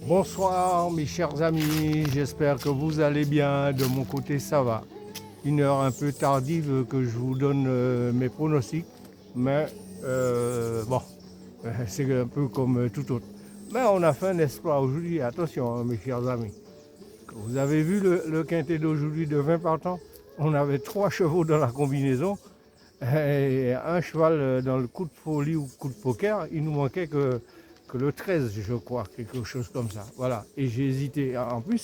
Bonsoir mes chers amis, j'espère que vous allez bien. De mon côté ça va. Une heure un peu tardive que je vous donne mes pronostics, mais bon, c'est un peu comme tout autre. Mais on a fait un exploit aujourd'hui, attention mes chers amis. Vous avez vu le quintet d'aujourd'hui de 20 partants. On avait 3 chevaux dans la combinaison et un cheval dans le coup de folie ou coup de poker. Il nous manquait que le 13, je crois, quelque chose comme ça. Voilà. Et j'ai hésité. En plus,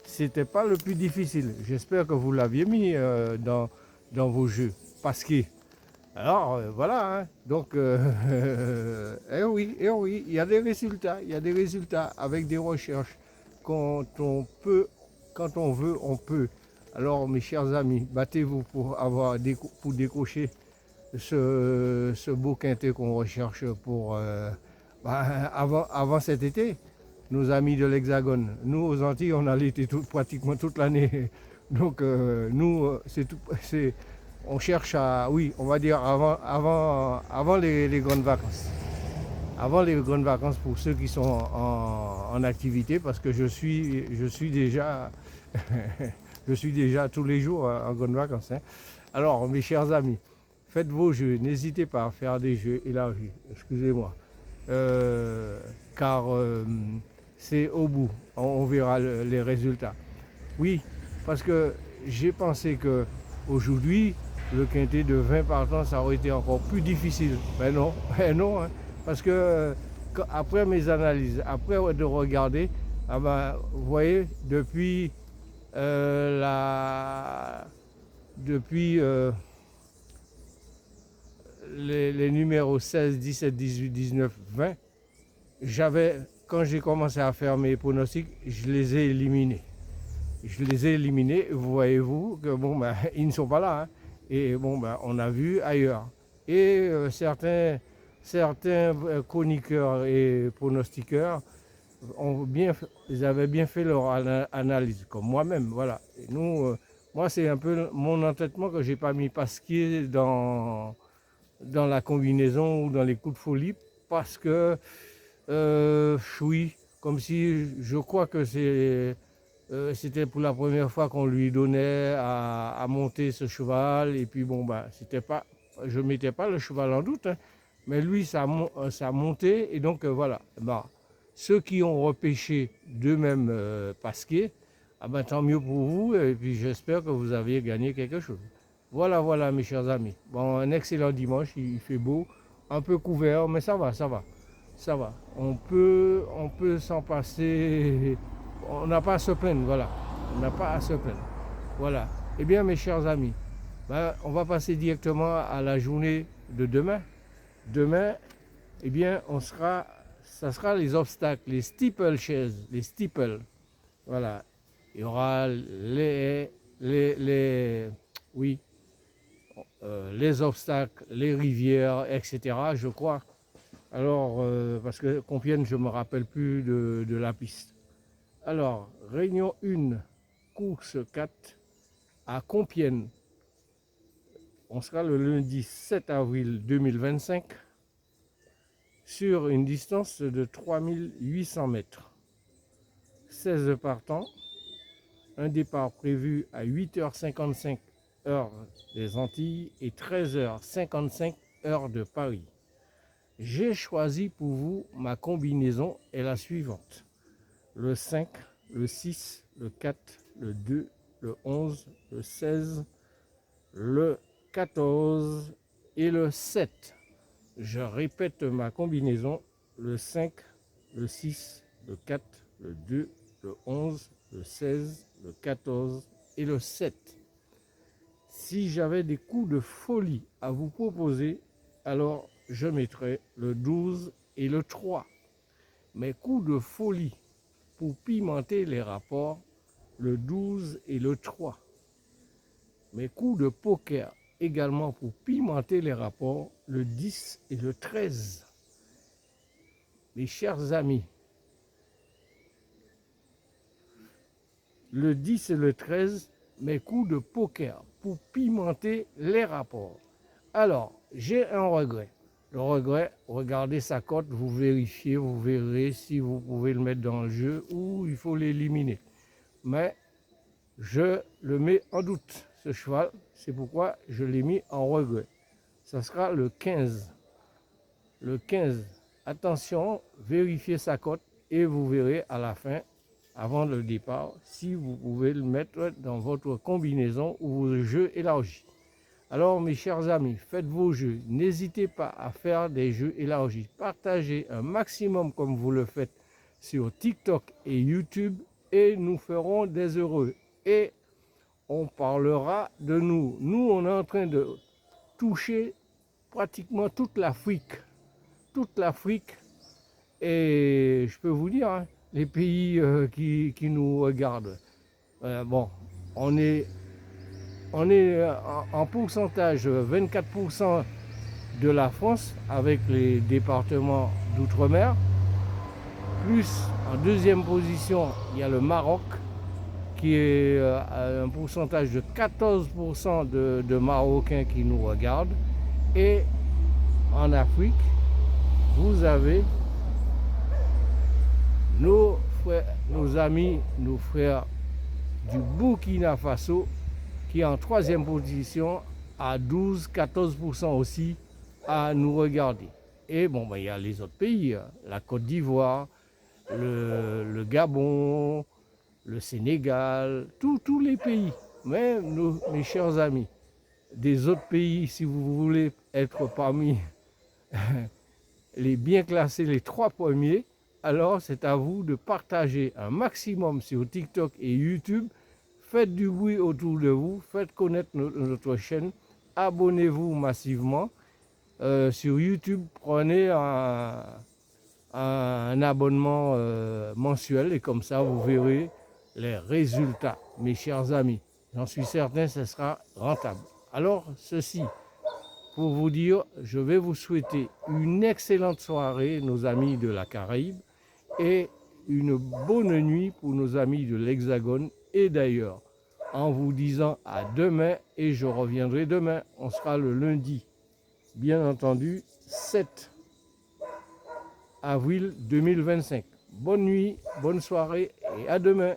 c'était pas le plus difficile. J'espère que vous l'aviez mis dans vos jeux. Parce que, alors, voilà. Hein. Donc, eh oui, il y a des résultats. Il y a des résultats avec des recherches. Quand on peut, quand on veut, on peut. Alors, mes chers amis, battez-vous pour décrocher ce beau quintet qu'on recherche pour avant cet été. Nos amis de l'Hexagone. Nous, aux Antilles, on a l'été pratiquement toute l'année. Donc, nous, on cherche à, oui, on va dire avant les grandes vacances. Avant les grandes vacances pour ceux qui sont en activité, parce que je suis déjà, je suis déjà tous les jours en grandes vacances. Hein. Alors, mes chers amis, faites vos jeux, n'hésitez pas à faire des jeux élargis, excusez-moi, Euh, car c'est au bout, on verra les résultats. Oui, parce que j'ai pensé que aujourd'hui, le quintet de 20 partants, ça aurait été encore plus difficile. Mais non, mais non, hein, parce que après mes analyses, après de regarder, ah ben, vous voyez, euh, la, depuis les numéros 16, 17, 18, 19, 20, quand j'ai commencé à faire mes pronostics, je les ai éliminés. Je les ai éliminés, voyez-vous, que bon, ben, ils ne sont pas là. Hein. Et bon, ben, on a vu ailleurs. Et certains chroniqueurs et pronostiqueurs ils avaient bien fait leur analyse, comme moi-même. Voilà. Et nous, moi, c'est un peu mon entêtement que j'ai pas mis Pasquier dans la combinaison ou dans les coups de folie, parce que, oui, comme si je crois que c'était pour la première fois qu'on lui donnait à monter ce cheval. Et puis bon, bah, je ne mettais pas le cheval en doute, hein, mais lui, ça a monté. Et donc voilà, bah, ceux qui ont repêché d'eux-mêmes Pasquier, ah ben, tant mieux pour vous. Et puis j'espère que vous avez gagné quelque chose. Voilà, voilà, mes chers amis. Bon, un excellent dimanche, il fait beau, un peu couvert, mais ça va, ça va. Ça va. On peut s'en passer. On n'a pas à se plaindre, voilà. On n'a pas à se plaindre. Voilà. Eh bien, mes chers amis, ben, on va passer directement à la journée de demain. Demain, eh bien, ça sera les obstacles, les steeplechase, les steeples. Voilà. Il y aura oui, les obstacles, les rivières, etc., je crois. Alors, parce que Compiègne, je ne me rappelle plus de la piste. Alors, réunion 1, course 4 à Compiègne. On sera le lundi 7 avril 2025 sur une distance de 3800 mètres. 16 partants, un départ prévu à 8h55 heure des Antilles et 13h55 heure de Paris. J'ai choisi pour vous, ma combinaison est la suivante. Le 5, le 6, le 4, le 2, le 11, le 16, le 14 et le 7. Je répète ma combinaison, le 5, le 6, le 4, le 2, le 11, le 16, le 14 et le 7. Si j'avais des coups de folie à vous proposer, alors je mettrais le 12 et le 3. Mes coups de folie pour pimenter les rapports, le 12 et le 3. Mes coups de poker également pour pimenter les rapports, le 10 et le 13. Mes chers amis, le 10 et le 13, mes coups de poker pour pimenter les rapports. Alors, j'ai un regret. Le regret, regardez sa cote, vous vérifiez, vous verrez si vous pouvez le mettre dans le jeu ou il faut l'éliminer. Mais je le mets en doute, ce cheval, c'est pourquoi je l'ai mis en regret. Ça sera le 15. Le 15, attention, vérifiez sa cote et vous verrez à la fin, avant le départ, si vous pouvez le mettre dans votre combinaison ou vos jeux élargis. Alors mes chers amis, faites vos jeux, n'hésitez pas à faire des jeux élargis, partagez un maximum comme vous le faites sur TikTok et YouTube et nous ferons des heureux. Et on parlera de nous. Nous, on est en train de toucher pratiquement toute l'Afrique. Toute l'Afrique. Et je peux vous dire, hein, les pays qui nous regardent. Bon, on est en pourcentage 24% de la France avec les départements d'outre-mer. Plus en deuxième position, il y a le Maroc qui est à un pourcentage de 14% de Marocains qui nous regardent. Et en Afrique, vous avez nos frères, nos amis, nos frères du Burkina Faso qui est en troisième position à 12-14% aussi à nous regarder. Et bon, il y a les autres pays, la Côte d'Ivoire, le Gabon, le Sénégal, tous les pays. Mais mes chers amis, des autres pays, si vous voulez être parmi les bien classés, les 3 premiers, alors c'est à vous de partager un maximum sur TikTok et YouTube. Faites du bruit autour de vous, faites connaître notre chaîne, abonnez-vous massivement. Sur YouTube, prenez un abonnement mensuel et comme ça vous verrez les résultats, mes chers amis. J'en suis certain, ce sera rentable. Alors, ceci, pour vous dire, je vais vous souhaiter une excellente soirée, nos amis de la Caraïbe, et une bonne nuit pour nos amis de l'Hexagone et d'ailleurs, en vous disant à demain, et je reviendrai demain, on sera le lundi, bien entendu, 7 avril 2025. Bonne nuit, bonne soirée et à demain.